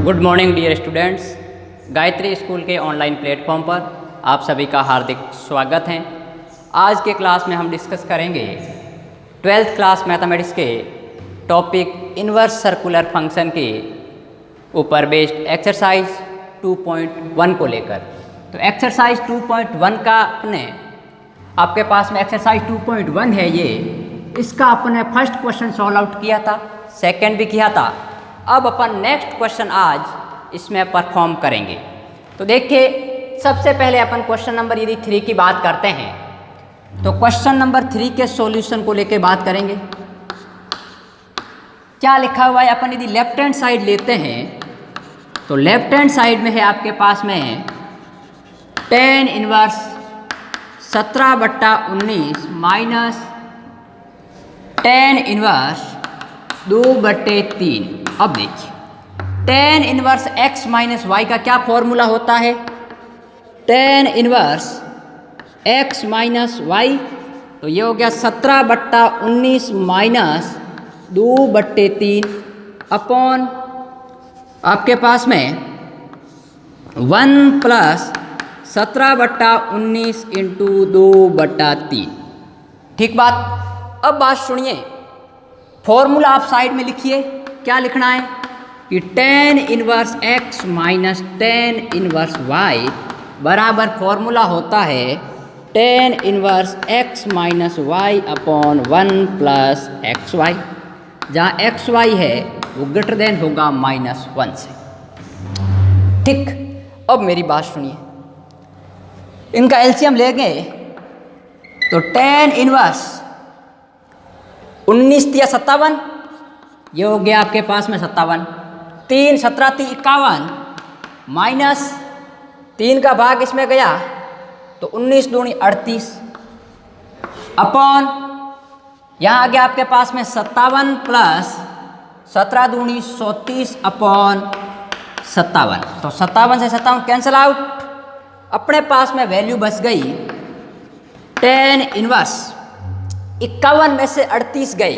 Good morning dear students. Gayatri school के online platform पर आप सभी का हार्दिक स्वागत है। आज के क्लास में हम डिस्कस करेंगे 12th क्लास मैथमेटिक्स के टॉपिक इन्वर्स सर्कुलर फंक्शन के ऊपर बेस्ड एक्सरसाइज 2.1 को लेकर। तो एक्सरसाइज 2.1 का आपके पास में एक्सरसाइज 2.1 है ये, इसका अपने फर्स्ट क्वेश्चन सॉल्व आउट किया था, सेकंड भी किया था। अब अपन नेक्स्ट क्वेश्चन आज इसमें परफॉर्म करेंगे। तो देखिए, सबसे पहले अपन क्वेश्चन नंबर यदि 3 की बात करते हैं तो क्वेश्चन नंबर 3 के सॉल्यूशन को लेके बात करेंगे। क्या लिखा हुआ है, अपन यदि लेफ्ट हैंड साइड लेते हैं तो लेफ्ट हैंड साइड में है आपके पास में tan inverse 17/19 minus tan inverse 2/3। अब देखिए, tan inverse x minus y का क्या फॉर्मूला होता है? tan inverse x minus y, तो ये हो गया 17/19 माइनस 2/3 अपॉन आपके पास में 1 प्लस 17/19 इंटू 2/3। ठीक बात। अब बात सुनिए, फॉर्मूला आप साइड में लिखिए। क्या लिखना है कि tan inverse x minus tan inverse y बराबर फॉर्मूला होता है tan inverse x minus y upon 1 plus x y, जहाँ एक्स वाई है वो ग्रेटर देन होगा -1 से। ठीक। अब मेरी बात सुनिए, इनका एलसीएम लेंगे तो tan इनवर्स 19 या 57, ये हो गया आपके पास में 57। 3 17 3 51 माइनस 3 का भाग इसमें गया तो 19 दूनी 38 अपॉन यहाँ आ गया आपके पास में 57 प्लस 17 दूनी 130 अपॉन 57। तो 57 से 57 कैंसिल आउट, अपने पास में वैल्यू बच गई tan इनवर्स 51 में से 38 गई,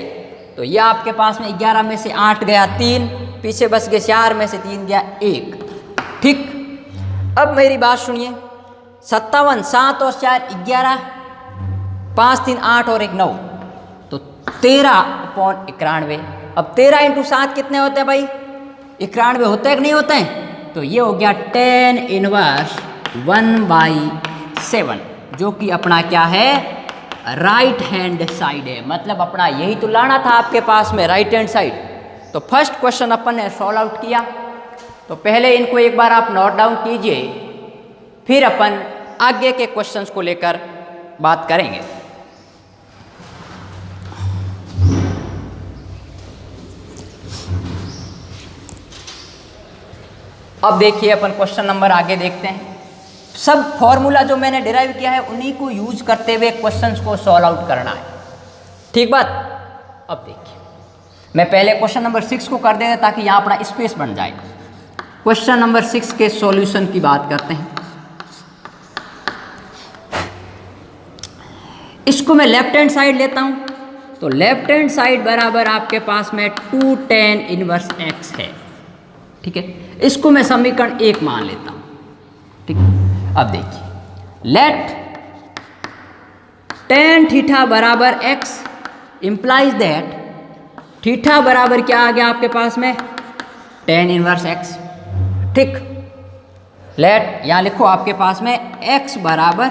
तो यह आपके पास में 11 में से 8 गया 3, पीछे बच गए 4 में से 3 गया 1। ठीक। अब मेरी बात सुनिए, 57 7 और 4 11, 5 3 8 और 1 9, तो 13/91। अब 13 इंटू 7 कितने होते हैं भाई? 91 होते हैं कि नहीं होते हैं? तो ये हो गया tan इनवर्स 1/7, जो कि अपना क्या है, राइट हैंड साइड है। मतलब अपना यही तो लाना था आपके पास में, राइट हैंड साइड। तो फर्स्ट क्वेश्चन अपन ने सॉल्व आउट किया। तो पहले इनको एक बार आप नोट डाउन कीजिए, फिर अपन आगे के क्वेश्चंस को लेकर बात करेंगे। अब देखिए, अपन क्वेश्चन नंबर आगे देखते हैं। सब फॉर्मूला जो मैंने डिराइव किया है उन्हीं को यूज करते हुए क्वेश्चंस को सॉल्व आउट करना है। ठीक बात। अब देखिए, मैं पहले क्वेश्चन नंबर 6 को कर देंगे ताकि यहाँ अपना स्पेस बन जाए। क्वेश्चन नंबर 6 के सॉल्यूशन की बात करते हैं। इसको मैं लेफ्ट हैंड साइड लेता हूँ, तो लेफ्ट हैंड साइड बराबर आपके पास में 2 tan इनवर्स x है। ठीक है, इसको मैं समीकरण 1 मान लेता हूँ। ठीक। अब देखिए, लेट tan थीटा बराबर x इंप्लाइज दैट थीटा बराबर क्या आ गया आपके पास में, tan इनवर्स x। ठीक। लेट यहाँ लिखो आपके पास में x बराबर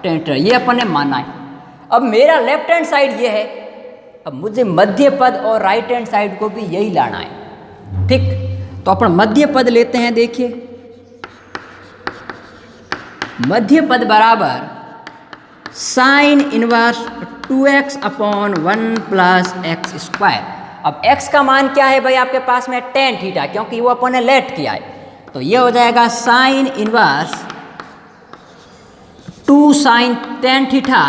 tan थीटा, ये अपन ने माना है। अब मेरा लेफ्ट हैंड साइड ये है, अब मुझे मध्य पद और राइट हैंड साइड को भी यही लाना है। ठीक। तो अपन मध्य पद लेते हैं। देखिए, मध्य पद बराबर sine inverse 2x upon 1 plus x square. अब x का मान क्या है भाई आपके पास में, tan थीटा, क्योंकि वो अपन ने लेट किया है। तो ये हो जाएगा sine inverse 2 sine tan theta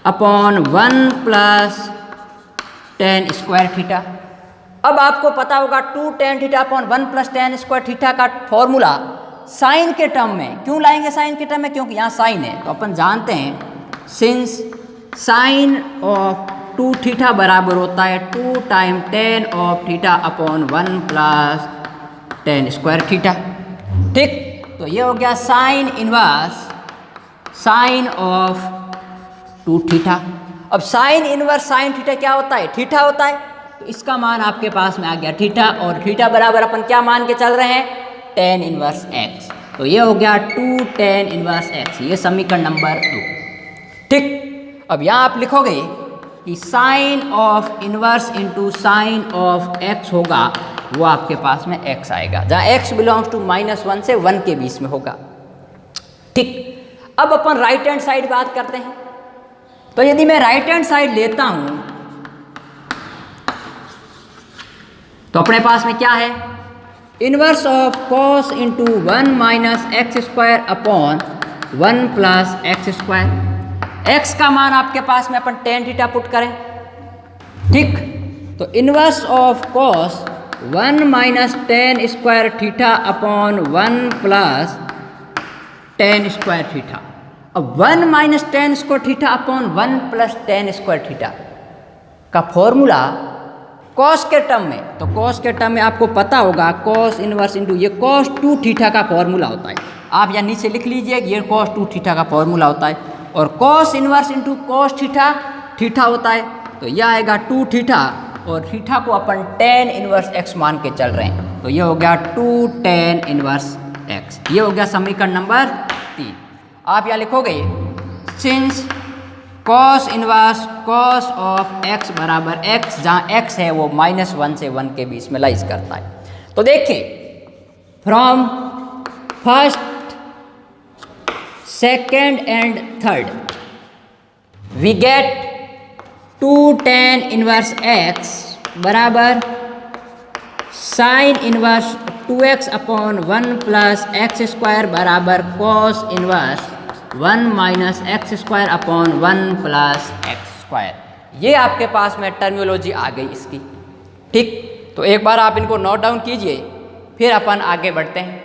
upon 1 plus tan square theta. अब आपको पता होगा 2 tan theta upon 1 plus tan square theta का फॉर्मूला साइन के टर्म में क्यों लाएंगे? साइन के टर्म में क्योंकि यहाँ साइन है। तो अपन जानते हैं सिंस साइन ऑफ 2 थीटा बराबर होता है 2 time tan of theta upon 1 plus tan square theta. ठीक, तो ये हो गया sine inverse sine of 2 theta. अब साइन इनवर्स साइन थीटा क्या होता है? थीटा होता है। तो इसका मान आपके पास में आ गया थीटा, और थीटा बराबर अपन क्या मान के चल रहे हैं? Ten inverse x. तो ये हो गया 2 टेन इनवर्स एक्स, ये समीकरण नंबर 2। ठीक, अब यहाँ आप लिखोगे कि sine of inverse into sine of x होगा, वो आपके पास में एक्स आएगा, जहाँ एक्स बिलोंग्स टू -1 से 1 के बीच में होगा। ठीक, अब अपन राइट हैंड साइड बात करते हैं। तो यदि मैं राइट हैंड साइड लेता हूं तो अपने पास में क्या है? Inverse of cos into 1 minus x square upon 1 plus x square. X का मान आपके पास में अपन टेन थीटा पुट करें। ठीक, तो inverse of cos 1 minus ten square theta upon 1 plus tan square theta. अब 1 minus ten square theta upon 1 plus tan square theta का फॉर्मूला कॉस के टर्म में, तो कॉस के टर्म में आपको पता होगा कॉस इनवर्स इंटू ये कॉस 2 थीटा का फॉर्मूला होता है। आप यहाँ नीचे लिख लीजिए ये कॉस 2 थीटा का फॉर्मूला होता है, और cos inverse into cos theta theta होता है। तो यह आएगा 2 थीटा, और थीटा को अपन टेन इनवर्स एक्स मान के चल रहे हैं। तो ये हो गया 2 टेन इनवर्स एक्स। ये हो गया समीकरण नंबर 3। आप यहाँ लिखोगे since cos inverse cos of x बराबर एक्स, जहाँ एक्स है वो -1 से 1 के बीच में लाइज करता है। तो देखिए from first second and third we get 2 tan inverse x बराबर sine inverse 2x upon 1 plus x square बराबर cos inverse 1 minus x square upon 1 plus x square. ये आपके पास में टर्मिनोलॉजी आ गई इसकी। ठीक, तो एक बार आप इनको नोट डाउन कीजिए, फिर अपन आगे बढ़ते हैं।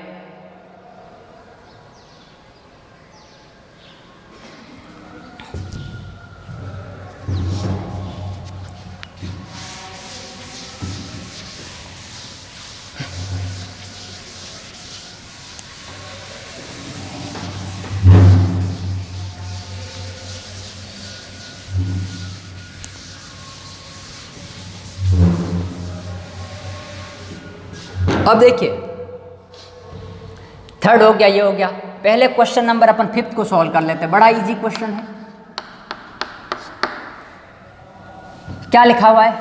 अब देखिए थर्ड हो गया, ये हो गया। पहले क्वेश्चन नंबर अपन 5th को सॉल्व कर लेते हैं, बड़ा इजी क्वेश्चन है। क्या लिखा हुआ है?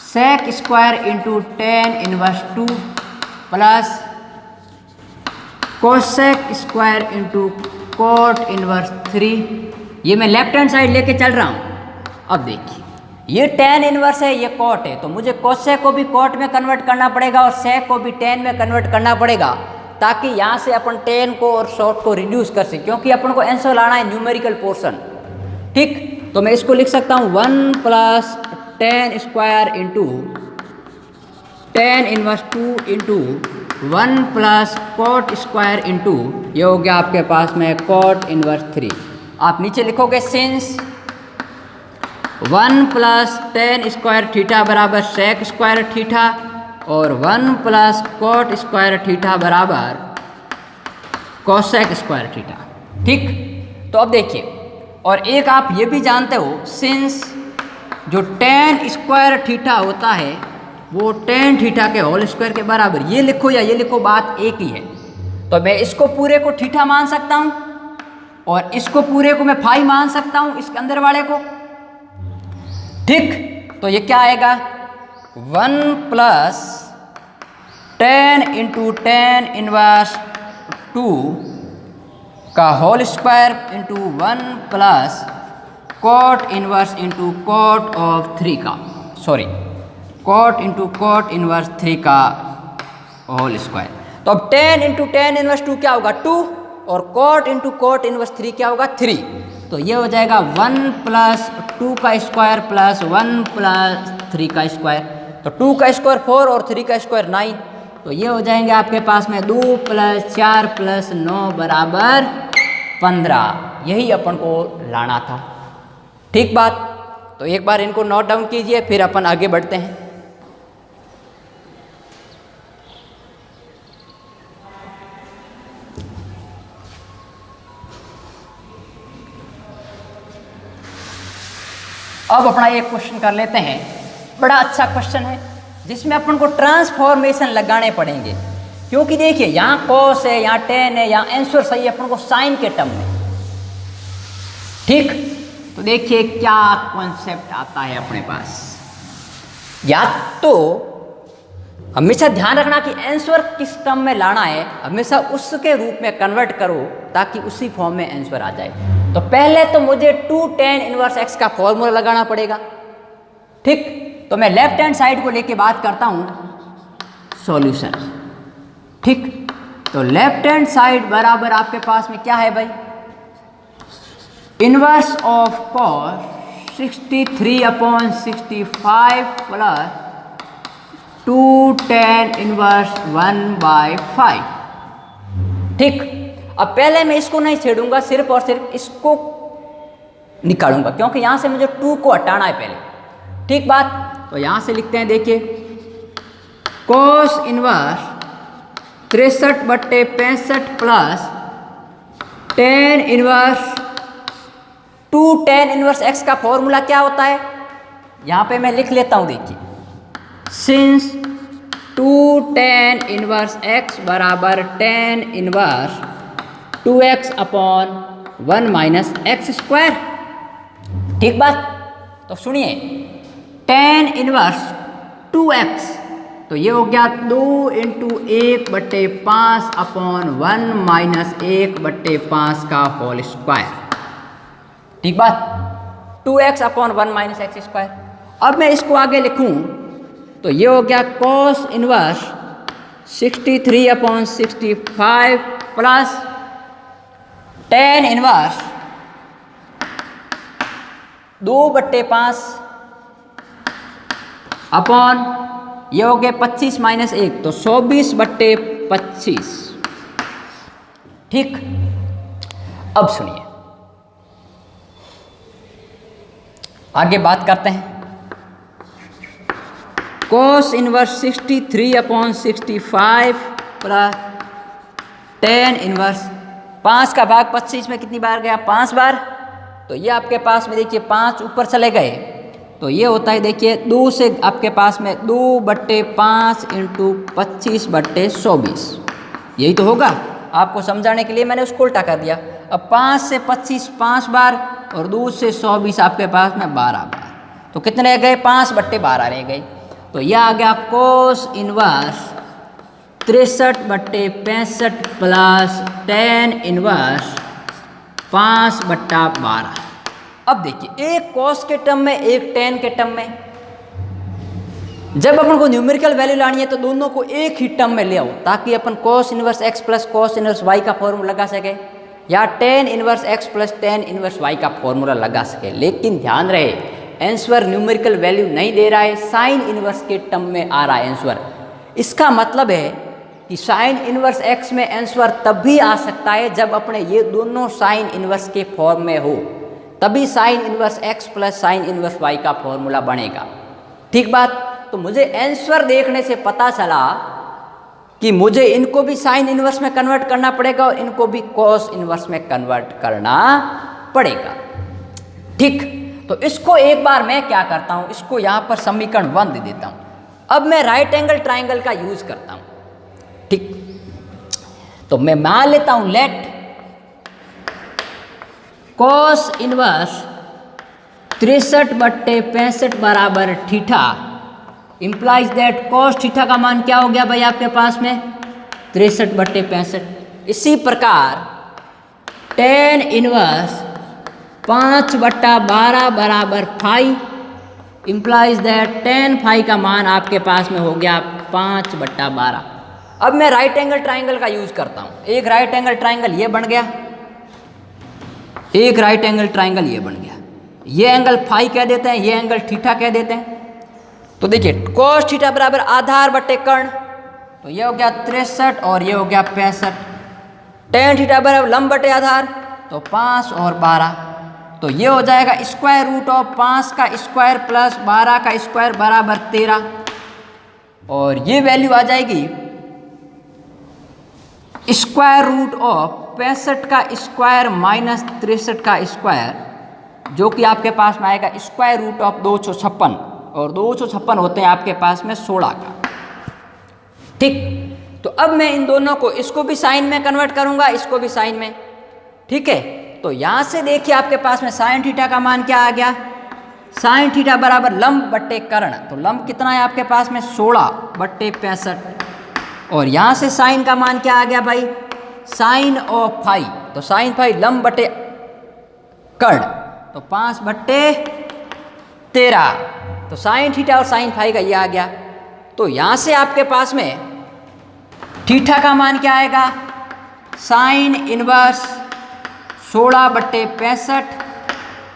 Sec square into tan inverse 2 plus cosec square into cot inverse 3। ये मैं लेफ्ट हैंड साइड लेके चल रहा हूं। अब देखिए ये टेन इनवर्स है, ये कॉट है, तो मुझे कोसेक को भी कॉट में कन्वर्ट करना पड़ेगा और सेक को भी टेन में कन्वर्ट करना पड़ेगा, ताकि यहाँ से अपन टेन को और शॉर्ट को रिड्यूस कर सकें, क्योंकि अपन को आंसर लाना है न्यूमेरिकल पोर्शन। ठीक, तो मैं इसको लिख सकता हूँ 1 plus tan square into tan inverse 2 into 1 plus cot square into ये हो गया आपके पास में कॉट इनवर्स 3। आप नीचे लिखोगे since 1 plus tan square theta बराबर सेक स्क्वायर थीटा और 1 प्लस कॉट स्क्वायर थीटा बराबर कोसेक स्क्वायर थीटा। ठीक, तो अब देखिए, और एक आप ये भी जानते हो सिंस जो टेन स्क्वायर थीटा होता है वो टेन थीटा के होल स्क्वायर के बराबर, ये लिखो या ये लिखो बात एक ही है। तो मैं इसको पूरे को थीटा मान सकता हूँ और इसको पूरे को मैं फाई मान सकता हूँ, इसके अंदर वाले को। ठीक, तो ये क्या आएगा 1 plus tan into tan inverse 2 का whole square into 1 plus cot inverse into cot of 3 का, sorry cot into cot inverse 3 का होल स्क्वायर। तो अब टेन इंटू टेन इनवर्स 2 क्या होगा 2, और कॉट इंटू कॉट इनवर्स 3 क्या होगा 3। तो ये हो जाएगा 1 प्लस 2 का स्क्वायर प्लस 1 प्लस 3 का स्क्वायर। तो 2 का स्क्वायर 4 और 3 का स्क्वायर 9। तो ये हो जाएंगे आपके पास में 2 प्लस 4 प्लस 9 बराबर 15। यही अपन को लाना था। ठीक बात, तो एक बार इनको नोट डाउन कीजिए, फिर अपन आगे बढ़ते हैं। अब अपना एक क्वेश्चन कर लेते हैं, बड़ा अच्छा क्वेश्चन है जिसमें अपन को ट्रांसफॉर्मेशन लगाने पड़ेंगे, क्योंकि देखिए यहाँ कॉस है, यहाँ टेन है, यहाँ आंसर सही है अपन को साइन के टर्म में। ठीक, तो देखिए क्या कॉन्सेप्ट आता है अपने पास। या तो हमेशा ध्यान रखना कि आंसर किस टर्म में लाना है, हमेशा उसके रूप में कन्वर्ट करो ताकि उसी फॉर्म में आंसर आ जाए। तो पहले तो मुझे 2 tan इनवर्स x का फॉर्मूला लगाना पड़ेगा। ठीक, तो मैं लेफ्ट हैंड साइड को लेके बात करता हूं सॉल्यूशन। ठीक, तो लेफ्ट हैंड साइड बराबर आपके पास में क्या है भाई, inverse of cos 63/65 plus 2 tan inverse 1/5। ठीक, अब पहले मैं इसको नहीं छेड़ूंगा, सिर्फ और सिर्फ इसको निकालूंगा, क्योंकि यहां से मुझे 2 को हटाना है पहले। ठीक बात, तो यहां से लिखते हैं, देखिए cos inverse 63/65 plus tan inverse 2 tan inverse x का फॉर्मूला क्या होता है, यहां पे मैं लिख लेता हूं। देखिए सिंस 2 tan इनवर्स x बराबर tan inverse 2x upon 1 minus x square. ठीक बात, तो सुनिए tan इनवर्स 2x, तो ये हो गया 2 × 1/5 अपॉन 1 माइनस 1/5 का होल स्क्वायर। ठीक बात, 2x upon 1 minus x square. अब मैं इसको आगे लिखूं तो ये हो गया cos inverse 63/65 plus tan inverse 2/5 upon ये हो गया 25 माइनस 1, तो 24/25। ठीक, अब सुनिए आगे बात करते हैं। cos inverse 63/65 plus tan inverse 5 का भाग 25 में कितनी बार गया, 5 बार। तो ये आपके पास में देखिए 5 ऊपर चले गए, तो ये होता है देखिए 2 से आपके पास में 2/5 × 25/24, यही तो होगा। आपको समझाने के लिए मैंने उसको उल्टा कर दिया। अब 5 से 25 5 बार और 2 से 24 आपके पास में 12 बार, तो कितने रह गए, 5/12 रह गए। तो यह आ गया cos inverse 63/65 plus tan inverse 5/12। अब देखिए एक cos के टर्म में, एक tan के टर्म में, जब अपन को न्यूमेरिकल वैल्यू लानी है तो दोनों को एक ही टर्म में ले आओ, ताकि अपन cos inverse x plus cos inverse y का फॉर्मूला लगा सके, या tan inverse x plus tan inverse y का फॉर्मूला लगा सके। लेकिन ध्यान रहे आंसर न्यूमेरिकल वैल्यू नहीं दे रहा है, साइन इनवर्स के टर्म में आ रहा है आंसर। इसका मतलब है कि साइन इनवर्स x में आंसर तब भी आ सकता है जब अपने ये दोनों साइन इनवर्स के फॉर्म में हो, तभी sine inverse x plus sine inverse y का फॉर्मूला बनेगा। ठीक बात, तो मुझे आंसर देखने से पता चला कि मुझे इनको भी साइन इनवर्स में कन्वर्ट करना पड़ेगा और इनको भी cos इनवर्स में कन्वर्ट करना पड़ेगा। ठीक, तो इसको एक बार मैं क्या करता हूं, इसको यहाँ पर समीकरण 1 दे देता हूं। अब मैं राइट एंगल ट्राइंगल का यूज करता हूं। ठीक, तो मैं मान लेता हूं लेट cos इनवर्स 63/65 बराबर theta, implies that cos theta का मान क्या हो गया भाई आपके पास में 63/65। इसी प्रकार tan इनवर्स 5/12 बराबर 5, इंप्लाइज दैट tan फाई का मान आपके पास में हो गया 5/12। अब मैं राइट एंगल ट्राइंगल का यूज करता हूं। एक राइट एंगल ट्राइंगल ये बन गया, एक राइट एंगल ट्राइंगल ये बन गया। ये एंगल फाई कह देते हैं, ये एंगल थीटा कह देते हैं। तो देखिए cos थीटा बराबर आधार बटे कर्ण, तो ये हो गया 63 और ये हो गया 65। tan थीटा बराबर लंब बटे आधार, तो 5 और 12, तो ये हो जाएगा स्क्वायर रूट ऑफ 5 का स्क्वायर प्लस 12 का स्क्वायर बराबर 13, और ये वैल्यू आ जाएगी स्क्वायर रूट ऑफ 65 का स्क्वायर माइनस 63 का स्क्वायर जो कि आपके पास में आएगा स्क्वायर रूट ऑफ 256, और 256 होते हैं आपके पास में 16 का। ठीक, तो अब मैं इन दोनों को, इसको भी साइन में कन्वर्ट करूंगा, इसको भी साइन में। ठीक है, तो यहां से देखिए आपके पास में साइन थीटा का मान क्या आ गया, साइन थीटा बराबर लंब बट्टे कर्ण। तो लंब कितना है आपके पास में 16 बट्टे 65, और यहां से साइन का मान क्या आ गया भाई, साइन ऑफ फाई। तो साइन फाई लंब बटे कर्ण, तो 5 बट्टे 13। तो साइन थीटा और साइन फाई का ये आ गया। तो यहां से आपके पास में थीटा का मान क्या आएगा, साइन इनवर्स 16 बट्टे 65,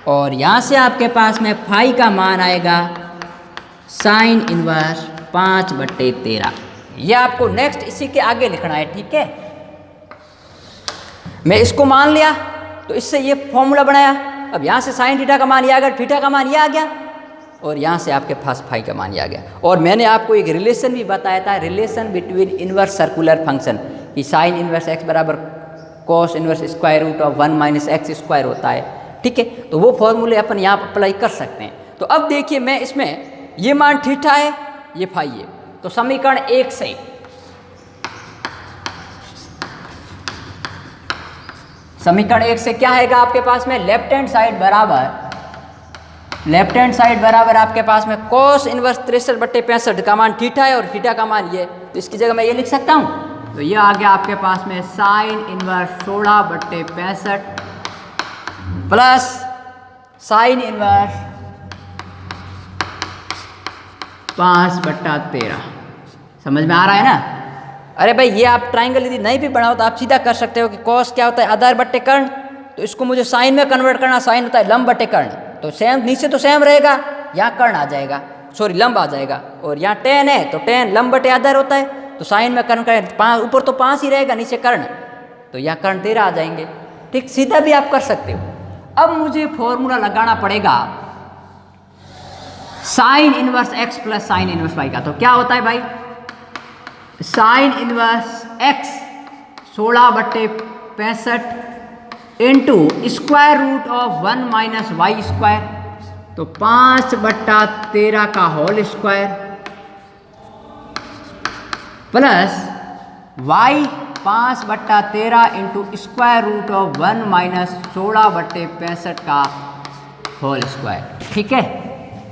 और यहां से आपके पास में फाई का मान आएगा साइन इनवर्स 5 बट्टे 13। ये आपको नेक्स्ट इसी के आगे लिखना है। ठीक है, मैं इसको मान लिया, तो इससे ये फॉर्मूला बनाया। अब यहाँ से साइन थीटा का मान ये आ गया, थीटा का मान ये आ गया, और यहाँ से आपके पास फाई का मान ये आ गया। और मैंने आपको एक रिलेशन भी बताया था, relation between inverse circular function, कि साइन इनवर्स एक्स बराबर cos inverse square root of 1 minus x square होता है। ठीक है, तो वो फॉर्मूले अपन यहाँ अप्लाई कर सकते हैं। तो अब देखिए, मैं इसमें ये मान थीटा है, ये फाई है, तो समीकरण 1 से समीकरण 1 से क्या आएगा आपके पास में, लेफ्ट हैंड साइड बराबर आपके पास में cos इनवर्स 63 बट्टे 65 का मान थीटा है, और थीटा का मान ये, तो इसकी जगह मैं ये लिख सकता हूँ। तो ये आ गया आपके पास में साइन इनवर्स 16 बट्टे 65 प्लस साइन इनवर्स 5 बट्टा 13। समझ में आ रहा है ना। अरे भाई, ये आप ट्राइंगल यदि नहीं भी बनाओ तो आप सीधा कर सकते हो कि कॉस क्या होता है, आधार बट्टे कर्ण। तो इसको मुझे साइन में कन्वर्ट करना, साइन होता है लंब बट्टे कर्ण, तो सेम नीचे तो सेम रहेगा, यहाँ कर्ण आ जाएगा, सॉरी लंब आ जाएगा, और यहाँ टेन है तो टेन लंब बटे आधार होता है, तो साइन में कर्ण करें 5, ऊपर तो 5 ही रहेगा, नीचे कर्ण, तो यहाँ कर्ण 13 आ जाएंगे। ठीक, सीधा भी आप कर सकते हो। अब मुझे फॉर्मूला लगाना पड़ेगा sine inverse x plus sine inverse y का। तो क्या होता है भाई, साइन इनवर्स एक्स 16 बट्टे 65 into square root of 1 minus y square, तो 5 बट्टा 13 का होल स्क्वायर प्लस वाई 5 बट्टा 13 into square root of 1 minus 16 बट्टे 65 का होल स्क्वायर। ठीक है,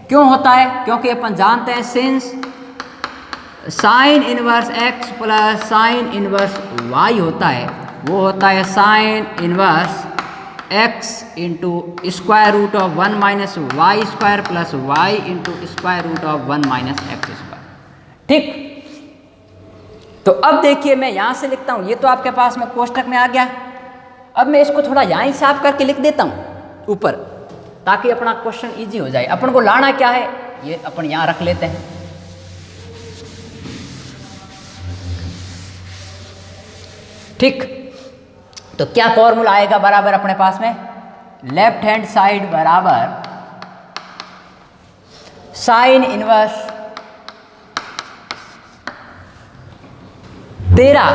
क्यों होता है, क्योंकि अपन जानते हैं since sine inverse x plus sine inverse y होता है, वो होता है sine inverse x into square root of 1 minus y square plus y into square root of 1 minus x square. ठीक, तो अब देखिए मैं यहाँ से लिखता हूँ, ये तो आपके पास में कोष्टक में आ गया। अब मैं इसको थोड़ा यहाँ ही साफ करके लिख देता हूँ ऊपर, ताकि अपना क्वेश्चन इजी हो जाए। अपन को लाना क्या है, ये अपन यहाँ रख लेते हैं। ठीक, तो क्या फॉर्मूला आएगा बराबर अपने पास में, लेफ्ट हैंड साइड बराबर साइन इनवर्स 13,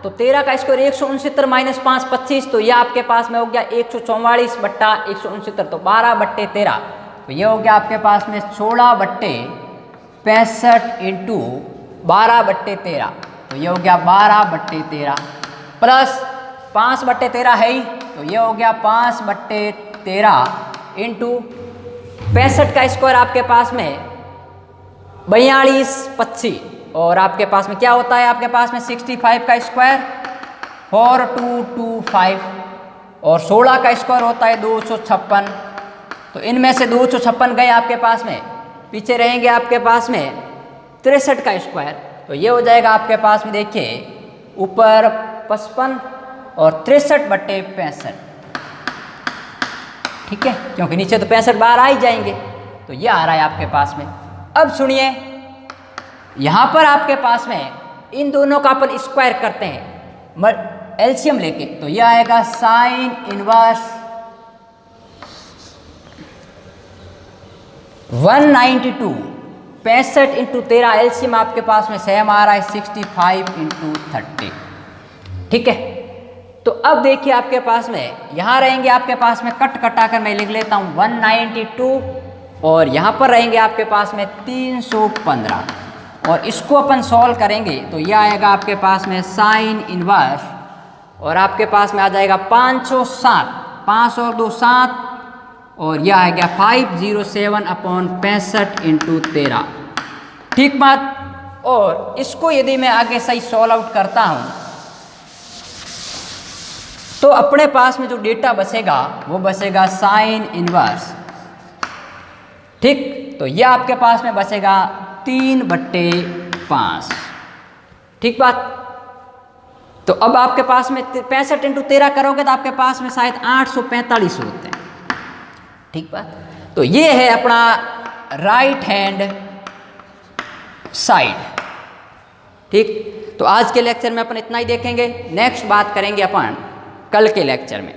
तो 13 का स्क्वायर 169 माइनस 5 25, तो ये आपके पास में हो गया 144 बट्टा 169, तो 12 बट्टे 13, तो ये हो गया आपके पास में 16 बट्टे 65 इंटू 12 बट्टे 13, तो ये हो गया 12 बट्टे 13 प्लस 5 बट्टे 13 है ही, तो ये हो गया 5 बट्टे 13 इंटू 65 का स्क्वायर आपके पास में 42 25, और आपके पास में क्या होता है, आपके पास में 65 का स्क्वायर 4225, और 16 का स्क्वायर होता है 256, तो इनमें से 256 गए आपके पास में, पीछे रहेंगे आपके पास में 63 का स्क्वायर, तो ये हो जाएगा आपके पास में, देखिए ऊपर 55 और 63 बट्टे 65। ठीक है, क्योंकि नीचे तो 65 बार आ ही जाएंगे, तो ये आ रहा है आपके पास में। अब सुनिए, यहाँ पर आपके पास में इन दोनों का अपन स्क्वायर करते हैं एलसीएम लेके, तो ये आएगा साइन इनवर्स 192 65 इंटू 13, एलसीएम आपके पास में सेम आ रहा है 65 इंटू 30। ठीक है, तो अब देखिए आपके पास में यहाँ रहेंगे आपके पास में कट कटा कर मैं लिख लेता हूँ 192 और यहाँ पर रहेंगे आपके पास में 315 और इसको अपन सॉल्व करेंगे तो यह आएगा आपके पास में साइन इनवर्स और आपके पास में आ जाएगा 507, 5 और 2 7 और यह आ गया 507/65 × 13। ठीक बात। और इसको यदि मैं आगे सही सॉल्व आउट करता हूँ तो अपने पास में जो डेटा बचेगा वो बचेगा साइन इनवर्स। ठीक, तो यह आपके पास में बचेगा 3/5। ठीक बात। तो अब आपके पास में 65 × 13 करोगे तो आपके पास में शायद 845 होते हैं। ठीक बात। तो ये है अपना राइट हैंड साइड। ठीक, तो आज के लेक्चर में अपन इतना ही देखेंगे। नेक्स्ट बात करेंगे अपन कल के लेक्चर में।